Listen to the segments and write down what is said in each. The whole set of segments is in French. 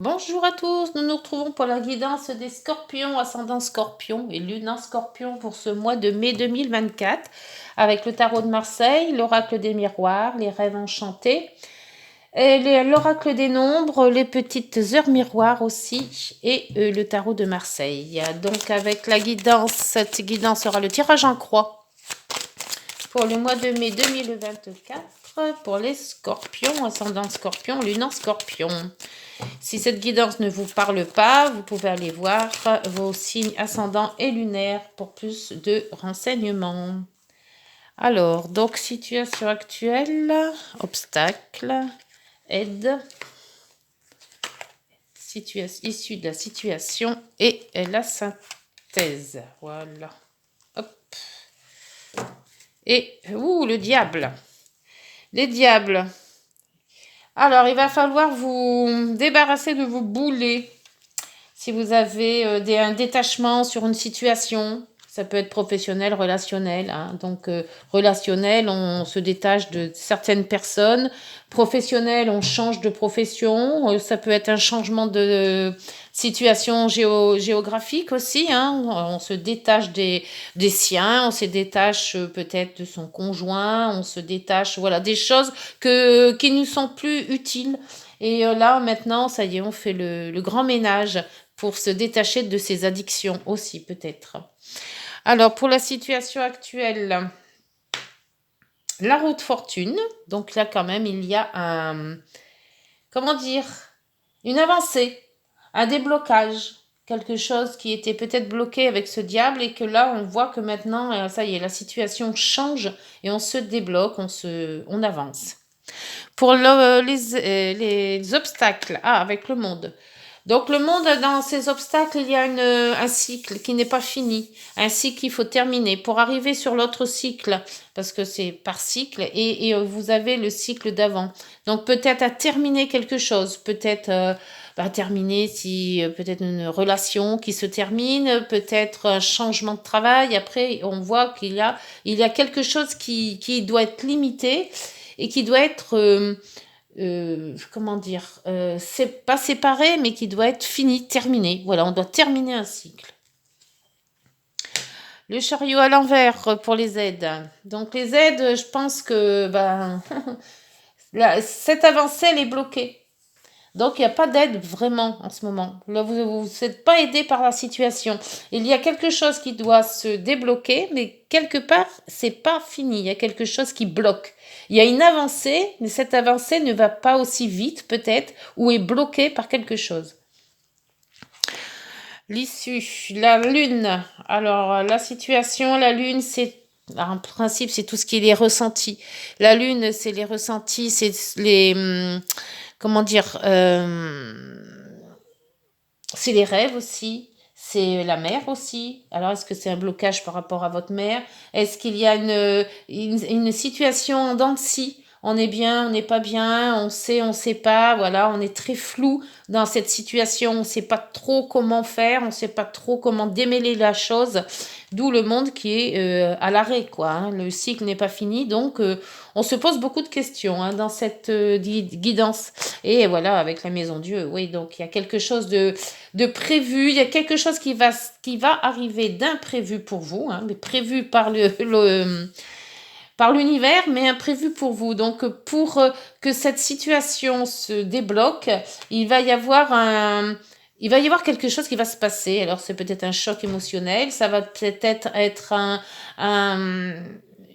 Bonjour à tous, nous nous retrouvons pour la guidance des scorpions, ascendant scorpion et lune en scorpion pour ce mois de mai 2024 avec le tarot de Marseille, l'oracle des miroirs, les rêves enchantés, et l'oracle des nombres, les petites heures miroirs aussi et le tarot de Marseille. Donc avec la guidance, cette guidance sera le tirage en croix pour le mois de mai 2024 pour les scorpions, ascendant scorpion, lune en scorpion. Si cette guidance ne vous parle pas, vous pouvez aller voir vos signes ascendants et lunaires pour plus de renseignements. Alors, donc, situation actuelle, obstacle, aide, issue de la situation et la synthèse. Voilà. Hop. Et, le diable. Les diables. Alors, il va falloir vous débarrasser de vos boulets. Si vous avez un détachement sur une situation, ça peut être professionnel, relationnel. Donc, relationnel, on se détache de certaines personnes. Professionnel, on change de profession. Ça peut être un changement de situation géographique aussi. On se détache des siens, on se détache peut-être de son conjoint, on se détache, voilà, des choses qui nous sont plus utiles. Et là, maintenant, ça y est, on fait le grand ménage pour se détacher de ses addictions aussi, peut-être. Alors, pour la situation actuelle, la roue de fortune. Donc là, quand même, il y a une avancée, un déblocage. Quelque chose qui était peut-être bloqué avec ce diable et que là, on voit que maintenant, ça y est, la situation change et on se débloque, on avance. Pour les obstacles, avec le monde. Donc le monde, dans ces obstacles, il y a un cycle qui n'est pas fini, un cycle qu'il faut terminer pour arriver sur l'autre cycle, parce que c'est par cycle, et vous avez le cycle d'avant. Donc peut-être à terminer quelque chose, peut-être terminer si peut-être une relation qui se termine, peut-être un changement de travail. Après, on voit qu'il y a quelque chose qui doit être limité et qui doit être c'est pas séparé, mais qui doit être fini, terminé. Voilà, on doit terminer un cycle. Le chariot à l'envers pour les aides. Donc les aides, je pense que cette avancée, elle est bloquée. Donc il n'y a pas d'aide vraiment en ce moment. Là, vous n'êtes pas aidé par la situation. Il y a quelque chose qui doit se débloquer, mais quelque part, c'est pas fini. Il y a quelque chose qui bloque. Il y a une avancée, mais cette avancée ne va pas aussi vite peut-être, ou est bloquée par quelque chose. L'issue, la lune. Alors la situation, la lune, c'est en principe, c'est tout ce qui est les ressentis. La lune, c'est les ressentis, c'est les comment dire, c'est les rêves aussi, c'est la mère aussi. Alors, est-ce que c'est un blocage par rapport à votre mère? Est-ce qu'il y a une situation en dents de scie? On est bien, on n'est pas bien, on sait pas, voilà, on est très flou dans cette situation, on sait pas trop comment faire, on sait pas trop comment démêler la chose, d'où le monde qui est à l'arrêt, quoi. Le cycle n'est pas fini, donc on se pose beaucoup de questions dans cette guidance. Et voilà, avec la Maison Dieu, oui, donc il y a quelque chose de prévu, il y a quelque chose qui va arriver d'imprévu pour vous, mais prévu par par l'univers, mais imprévu pour vous. Donc, pour que cette situation se débloque, il va y avoir quelque chose qui va se passer. Alors, c'est peut-être un choc émotionnel, ça va peut-être être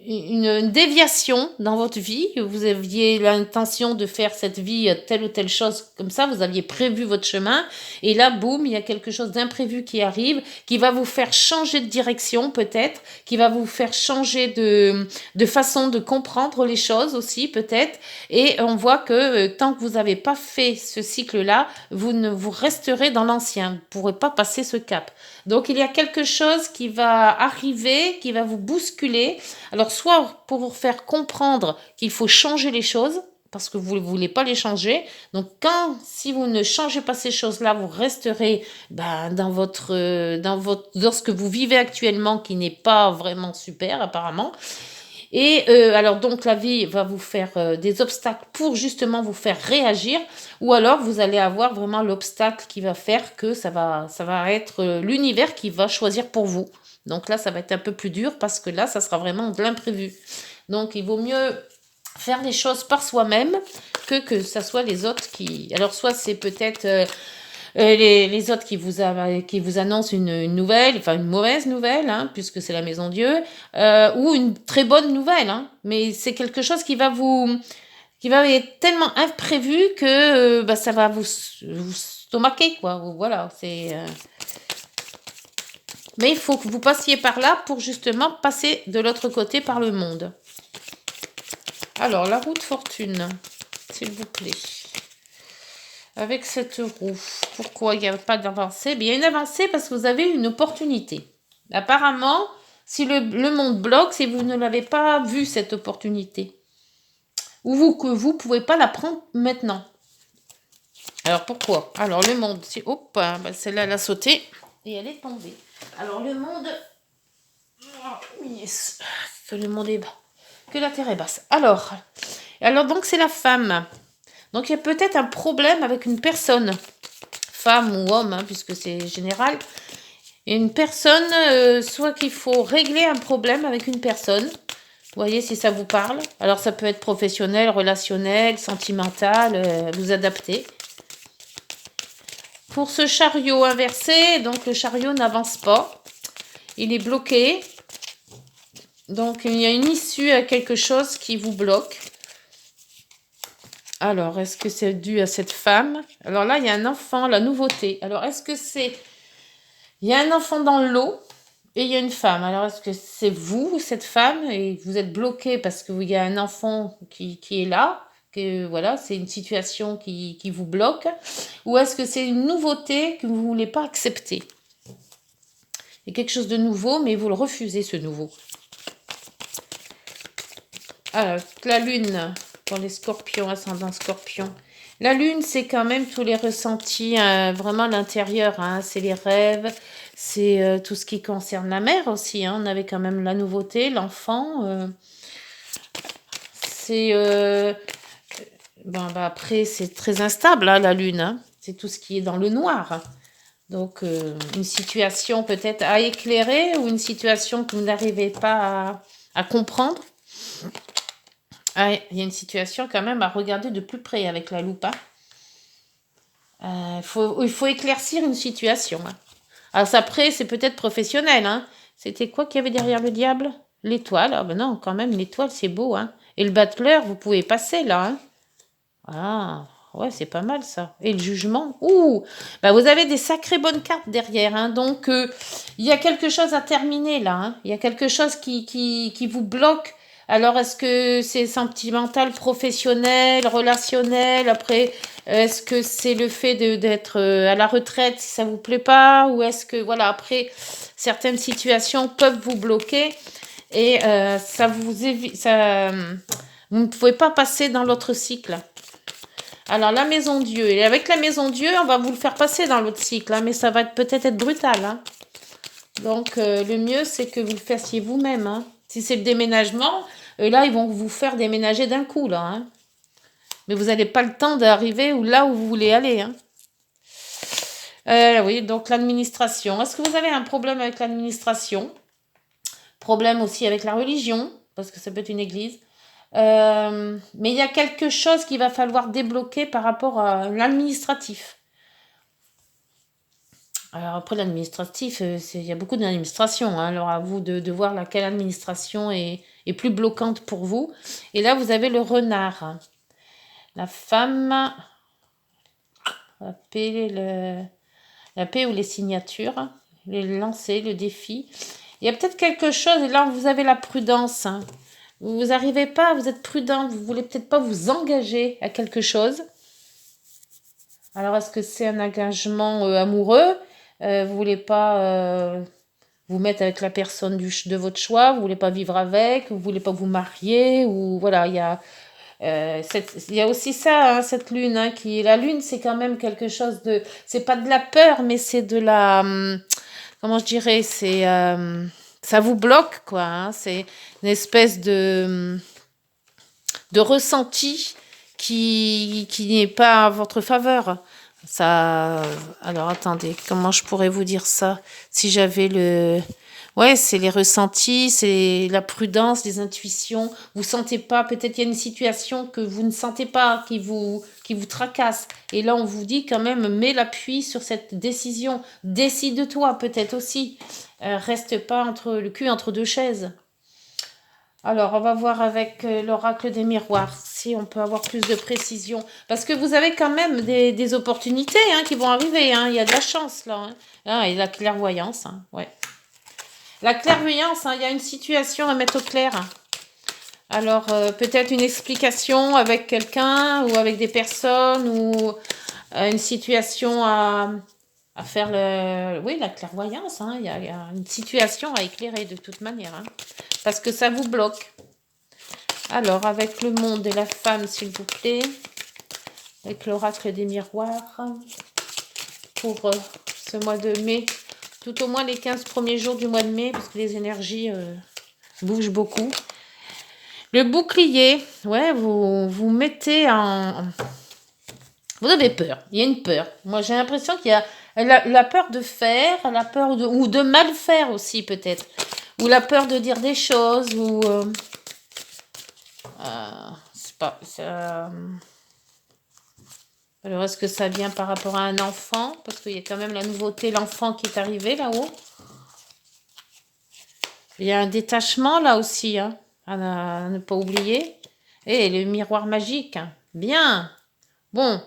une déviation dans votre vie. Vous aviez l'intention de faire cette vie, telle ou telle chose comme ça, vous aviez prévu votre chemin, et là, boum, il y a quelque chose d'imprévu qui arrive, qui va vous faire changer de direction peut-être, qui va vous faire changer de façon de comprendre les choses aussi peut-être, et on voit que tant que vous n'avez pas fait ce cycle-là, vous resterez dans l'ancien, vous ne pourrez pas passer ce cap. Donc il y a quelque chose qui va arriver, qui va vous bousculer. Alors soit pour vous faire comprendre qu'il faut changer les choses, parce que vous ne voulez pas les changer. Donc si vous ne changez pas ces choses-là, vous resterez dans ce que vous vivez actuellement, qui n'est pas vraiment super apparemment. Et alors donc la vie va vous faire des obstacles pour justement vous faire réagir, ou alors vous allez avoir vraiment l'obstacle qui va faire que ça va être l'univers qui va choisir pour vous. Donc là, ça va être un peu plus dur parce que là, ça sera vraiment de l'imprévu. Donc il vaut mieux faire les choses par soi-même que ça soit les autres qui... Alors soit c'est peut-être les autres qui vous annoncent une nouvelle, enfin une mauvaise nouvelle, hein, puisque c'est la maison Dieu, ou une très bonne nouvelle, hein, mais c'est quelque chose qui va être tellement imprévu que bah, ça va vous stomaquer, quoi. Voilà, mais il faut que vous passiez par là pour justement passer de l'autre côté par le monde. Alors, la roue de fortune, s'il vous plaît. Avec cette roue, pourquoi il n'y a pas d'avancée? Bien, il y a une avancée parce que vous avez une opportunité. Apparemment, si le monde bloque, c'est que vous ne l'avez pas vu, cette opportunité. Ou que vous ne pouvez pas la prendre maintenant. Alors, pourquoi? Alors, le monde, hop, bah, celle-là, elle a sauté et elle est tombée. Alors, le monde... Oh, yes. Que le monde est bas. Que la terre est basse. Alors donc, c'est la femme. Donc, il y a peut-être un problème avec une personne. Femme ou homme, hein, puisque c'est général. Et une personne, soit qu'il faut régler un problème avec une personne. Vous voyez si ça vous parle. Alors, ça peut être professionnel, relationnel, sentimental, vous adaptez. Pour ce chariot inversé, donc le chariot n'avance pas. Il est bloqué. Donc, il y a une issue à quelque chose qui vous bloque. Alors, est-ce que c'est dû à cette femme? Alors là, il y a un enfant, la nouveauté. Alors, est-ce que c'est... Il y a un enfant dans l'eau et il y a une femme. Alors, est-ce que c'est vous, cette femme, et vous êtes bloqué parce qu'il y a un enfant qui est là, que voilà, c'est une situation qui vous bloque, ou est-ce que c'est une nouveauté que vous ne voulez pas accepter? Il y a quelque chose de nouveau, mais vous le refusez, ce nouveau. Alors, la lune, pour les scorpions, ascendant scorpion. La lune, c'est quand même tous les ressentis, vraiment l'intérieur, hein, c'est les rêves, c'est tout ce qui concerne la mère aussi, hein, on avait quand même la nouveauté, l'enfant, c'est... après, c'est très instable, hein, la lune, hein, c'est tout ce qui est dans le noir. Donc, une situation peut-être à éclairer ou une situation que vous n'arrivez pas à comprendre. Ah, il y a une situation quand même à regarder de plus près avec la loupe. Hein. Il faut éclaircir une situation. Hein. Alors après, c'est peut-être professionnel. Hein. C'était quoi qu'il y avait derrière le diable? L'étoile. Ah ben non, quand même, l'étoile, c'est beau. Hein. Et le battleur, vous pouvez passer là. Hein. Ah, ouais, c'est pas mal ça. Et le jugement. Ouh, bah, vous avez des sacrées bonnes cartes derrière. Hein. Donc, il y a quelque chose à terminer là. Hein. Il y a quelque chose qui vous bloque. Alors, est-ce que c'est sentimental, professionnel, relationnel? Après, est-ce que c'est le fait d'être à la retraite si ça vous plaît pas? Ou est-ce que, voilà, après, certaines situations peuvent vous bloquer et ça vous évite, vous ne pouvez pas passer dans l'autre cycle. Alors, la maison Dieu. Et avec la maison Dieu, on va vous le faire passer dans l'autre cycle, hein, mais ça va peut-être être brutal. Hein. Donc, le mieux, c'est que vous le fassiez vous-même. Hein. Si c'est le déménagement, là, ils vont vous faire déménager d'un coup, là. Hein. Mais vous n'avez pas le temps d'arriver là où vous voulez aller. Hein. Oui, donc l'administration. Est-ce que vous avez un problème avec l'administration? Problème aussi avec la religion, parce que ça peut être une église. Mais il y a quelque chose qu'il va falloir débloquer par rapport à l'administratif. Alors après l'administratif, il y a beaucoup d'administrations. Hein. Alors à vous de voir laquelle administration est plus bloquante pour vous. Et là, vous avez le renard. La femme, la paix ou les signatures, les lancers, le défi. Il y a peut-être quelque chose, et là, vous avez la prudence. Hein. Vous n'arrivez pas, vous êtes prudent, vous voulez peut-être pas vous engager à quelque chose. Alors, est-ce que c'est un engagement amoureux? Vous voulez pas vous mettre avec la personne de votre choix, vous voulez pas vivre avec, vous voulez pas vous marier, ou voilà, il y a aussi ça, hein, cette lune, hein, la lune, c'est quand même quelque chose c'est pas de la peur, mais c'est de la, comment je dirais, ça vous bloque, quoi. Hein. C'est une espèce de ressenti qui n'est pas à votre faveur. Ça, alors attendez, comment je pourrais vous dire ça? Si j'avais le, ouais, c'est les ressentis, c'est la prudence, les intuitions. Vous sentez pas, peut-être il y a une situation que vous ne sentez pas, qui vous tracasse. Et là, on vous dit quand même, mets l'appui sur cette décision. Décide-toi, peut-être aussi. Reste pas entre le cul entre deux chaises. Alors, on va voir avec l'oracle des miroirs, si on peut avoir plus de précision. Parce que vous avez quand même des opportunités hein, qui vont arriver. Hein. Il y a de la chance là. Hein. Ah, et la clairvoyance. Hein. Ouais. La clairvoyance, hein, il y a une situation à mettre au clair. Alors, peut-être une explication avec quelqu'un ou avec des personnes ou une situation à faire le... Oui, la clairvoyance, hein, il y a une situation à éclairer de toute manière. Hein, parce que ça vous bloque. Alors, avec le monde et la femme, s'il vous plaît. Avec l'oracle des miroirs. Pour ce mois de mai. Tout au moins les 15 premiers jours du mois de mai. Parce que les énergies bougent beaucoup. Le bouclier. Ouais, vous mettez en... Vous avez peur. Il y a une peur. Moi, j'ai l'impression qu'il y a la peur de faire. La peur de... Ou de mal faire aussi, peut-être. Ou la peur de dire des choses. Ou... c'est pas... Alors, est-ce que ça vient par rapport à un enfant? Parce qu'il y a quand même la nouveauté, l'enfant qui est arrivé là-haut. Il y a un détachement là aussi, hein, à ne pas oublier. Et le miroir magique. Hein. Bien. Bon.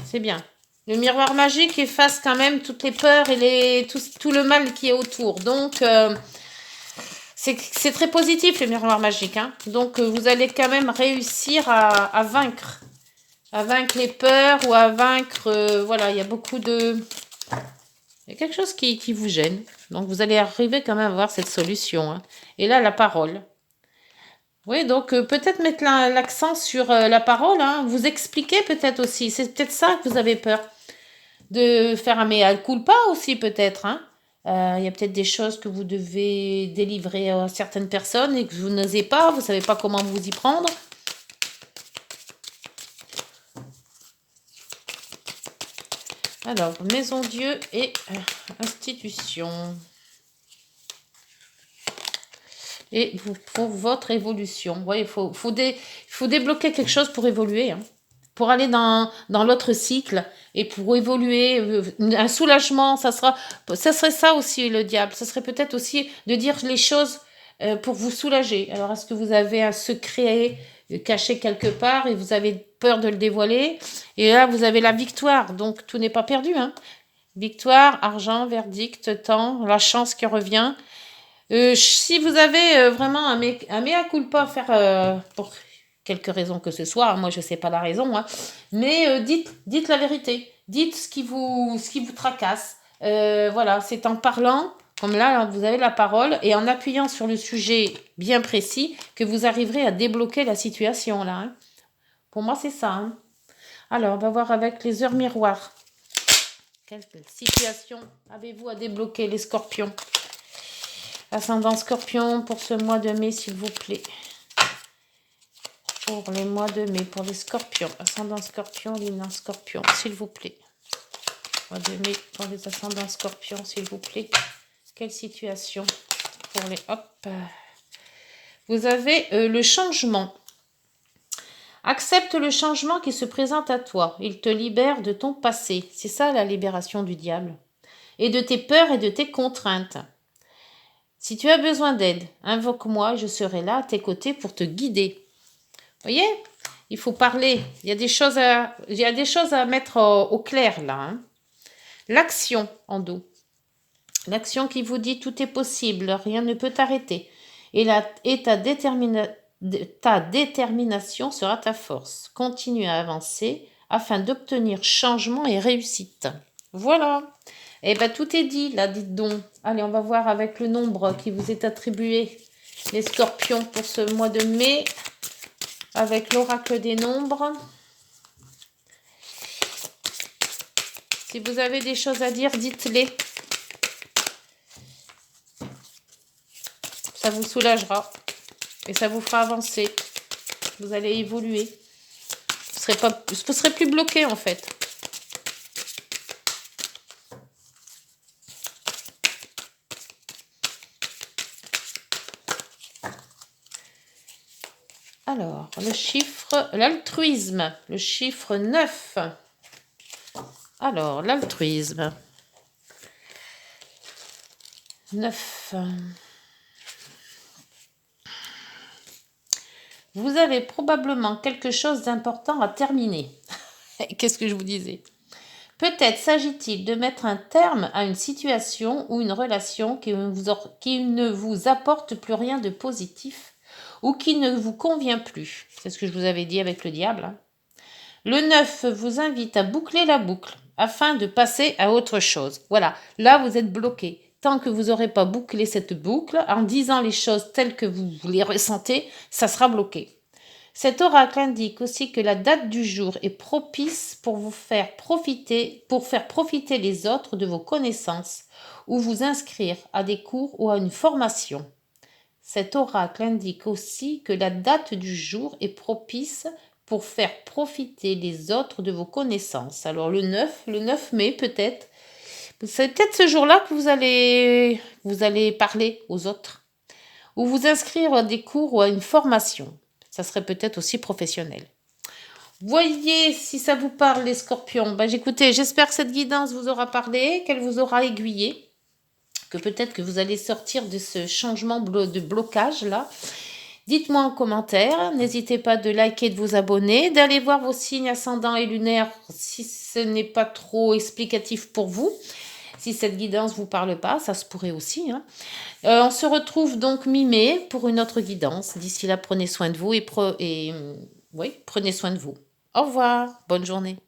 C'est bien. Le miroir magique efface quand même toutes les peurs et tout le mal qui est autour. Donc, c'est très positif le miroir magique. Hein. Donc, vous allez quand même réussir à vaincre. À vaincre les peurs ou à vaincre... voilà, il y a beaucoup de... Il y a quelque chose qui vous gêne. Donc, vous allez arriver quand même à voir cette solution. Hein. Et là, la parole. Oui, donc peut-être mettre l'accent sur la parole. Hein. Vous expliquer peut-être aussi. C'est peut-être ça que vous avez peur. De faire un mea culpa aussi peut-être. Hein. Il y a peut-être des choses que vous devez délivrer à certaines personnes et que vous n'osez pas. Vous ne savez pas comment vous y prendre. Alors, Maison Dieu et institution. Et pour votre évolution. Ouais, il faut débloquer quelque chose pour évoluer. Hein. Pour aller dans l'autre cycle et pour évoluer. Un soulagement, ça serait ça aussi le diable. Ça serait peut-être aussi de dire les choses pour vous soulager. Alors, est-ce que vous avez un secret caché quelque part et vous avez peur de le dévoiler? Et là, vous avez la victoire. Donc, tout n'est pas perdu. Hein. Victoire, argent, verdict, temps, la chance qui revient. Si vous avez vraiment un mea culpa à faire pour quelque raison que ce soit, moi je ne sais pas la raison, hein, mais dites la vérité, dites ce qui vous tracasse. Voilà, c'est en parlant, comme là vous avez la parole, et en appuyant sur le sujet bien précis que vous arriverez à débloquer la situation là. Hein. Pour moi c'est ça. Hein. Alors on va voir avec les heures miroirs. Quelle situation avez-vous à débloquer les scorpions? Ascendant Scorpion pour ce mois de mai, s'il vous plaît. Pour les mois de mai, pour les Scorpions. Ascendant Scorpion, Lune en Scorpion, s'il vous plaît. Mois de mai pour les ascendants Scorpions, s'il vous plaît. Quelle situation pour les... Hop. Vous avez le changement. Accepte le changement qui se présente à toi. Il te libère de ton passé. C'est ça la libération du diable. Et de tes peurs et de tes contraintes. Si tu as besoin d'aide, invoque-moi, je serai là à tes côtés pour te guider. Vous voyez? Il faut parler. Il y a des choses à mettre au clair là. Hein. L'action en dos. L'action qui vous dit tout est possible, rien ne peut t'arrêter. Et ta détermination sera ta force. Continue à avancer afin d'obtenir changement et réussite. Voilà. Eh bien, tout est dit, là, dites donc. Allez, on va voir avec le nombre qui vous est attribué, les scorpions, pour ce mois de mai, avec l'oracle des nombres. Si vous avez des choses à dire, dites-les. ça vous soulagera et ça vous fera avancer. Vous allez évoluer. Vous serez plus bloqué en fait. Alors, le chiffre, l'altruisme, le chiffre 9. Alors, l'altruisme. 9. Vous avez probablement quelque chose d'important à terminer. Qu'est-ce que je vous disais? Peut-être s'agit-il de mettre un terme à une situation ou une relation qui ne vous apporte plus rien de positif ou qui ne vous convient plus. C'est ce que je vous avais dit avec le diable. Hein. Le 9 vous invite à boucler la boucle afin de passer à autre chose. Voilà, là vous êtes bloqué. Tant que vous n'aurez pas bouclé cette boucle, en disant les choses telles que vous les ressentez, ça sera bloqué. Cet oracle indique aussi que la date du jour est propice pour faire profiter les autres de vos connaissances ou vous inscrire à des cours ou à une formation. Cet oracle indique aussi que la date du jour est propice pour faire profiter les autres de vos connaissances. Alors le 9 mai peut-être, c'est peut-être ce jour-là que vous allez parler aux autres ou vous inscrire à des cours ou à une formation. Ça serait peut-être aussi professionnel. Voyez si ça vous parle les scorpions. Écoutez, j'espère que cette guidance vous aura parlé, qu'elle vous aura aiguillé, que peut-être que vous allez sortir de ce changement de blocage là. Dites-moi en commentaire, n'hésitez pas de liker, de vous abonner, d'aller voir vos signes ascendants et lunaires si ce n'est pas trop explicatif pour vous. Si cette guidance ne vous parle pas, ça se pourrait aussi. Hein. On se retrouve donc mi-mai pour une autre guidance. D'ici là, prenez soin de vous et prenez soin de vous. Au revoir, bonne journée.